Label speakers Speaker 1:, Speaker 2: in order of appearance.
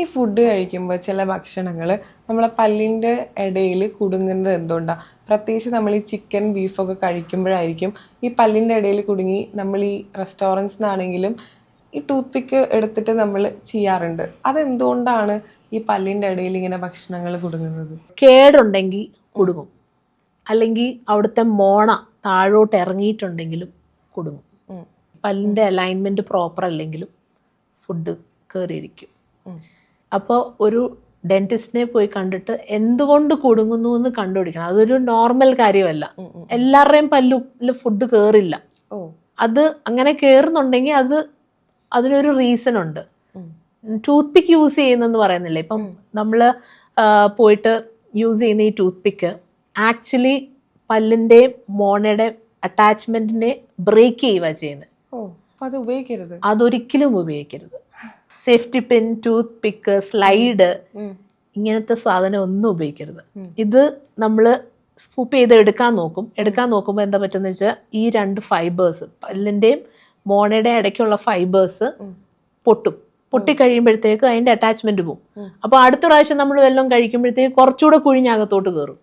Speaker 1: ഈ ഫുഡ് കഴിക്കുമ്പോൾ ചില ഭക്ഷണങ്ങൾ നമ്മളെ പല്ലിൻ്റെ ഇടയിൽ കുടുങ്ങുന്നത് എന്തുകൊണ്ടാണ്? പ്രത്യേകിച്ച് നമ്മൾ ഈ ചിക്കൻ ബീഫൊക്കെ കഴിക്കുമ്പോഴായിരിക്കും ഈ പല്ലിൻ്റെ ഇടയിൽ കുടുങ്ങി നമ്മൾ ഈ റെസ്റ്റോറൻറ്റ്സിനാണെങ്കിലും ഈ ടൂത്ത് പിക്ക് എടുത്തിട്ട് നമ്മൾ ചെയ്യാറുണ്ട്. അതെന്തുകൊണ്ടാണ് ഈ പല്ലിൻ്റെ ഇടയിൽ ഇങ്ങനെ ഭക്ഷണങ്ങൾ കുടുങ്ങുന്നത്?
Speaker 2: കേടുണ്ടെങ്കിൽ കുടുങ്ങും, അല്ലെങ്കിൽ അവിടുത്തെ മോണ താഴോട്ട് ഇറങ്ങിയിട്ടുണ്ടെങ്കിലും കുടുങ്ങും. പല്ലിൻ്റെ അലൈൻമെൻറ്റ് പ്രോപ്പർ അല്ലെങ്കിലും ഫുഡ് കയറിയിരിക്കും. അപ്പോൾ ഒരു ഡെന്റിസ്റ്റിനെ പോയി കണ്ടിട്ട് എന്തുകൊണ്ട് കുടുങ്ങുന്നു എന്ന് കണ്ടുപിടിക്കണം. അതൊരു നോർമൽ കാര്യമല്ല. എല്ലാവരുടെയും പല്ലിൽ ഫുഡ് കയറില്ല. അത് അങ്ങനെ കയറുന്നുണ്ടെങ്കിൽ അതിനൊരു റീസൺ ഉണ്ട്. ടൂത്ത് പിക്ക് യൂസ് ചെയ്യുന്നെന്ന് പറയുന്നില്ല. ഇപ്പം നമ്മൾ പോയിട്ട് യൂസ് ചെയ്യുന്ന ഈ ടൂത്ത് പിക്ക് ആക്ച്വലി പല്ലിൻ്റെ മോണയുടെ അറ്റാച്ച്മെന്റിനെ ബ്രേക്ക് ചെയ്യുക ചെയ്യുന്നത്. അതൊരിക്കലും ഉപയോഗിക്കരുത്. സേഫ്റ്റി പിൻ, ടൂത്ത് പിക്ക്, സ്ലൈഡ്, ഇങ്ങനത്തെ സാധനം ഒന്നും ഉപയോഗിക്കരുത്. ഇത് നമ്മൾ സ്കൂപ്പ് ചെയ്ത് എടുക്കാൻ നോക്കുമ്പോൾ എന്താ പറ്റുന്ന വെച്ചാൽ ഈ രണ്ട് ഫൈബേഴ്സ്, പല്ലിൻ്റെയും മോണയുടെ ഇടയ്ക്കുള്ള ഫൈബേഴ്സ് പൊട്ടിക്കഴിയുമ്പോഴത്തേക്ക് അതിൻ്റെ അറ്റാച്ച്മെന്റ് പോകും. അപ്പോൾ അടുത്ത പ്രാവശ്യം നമ്മൾ വല്ലതും കഴിക്കുമ്പോഴത്തേക്ക് കുറച്ചുകൂടെ കുഴിഞ്ഞകത്തോട്ട് കയറും.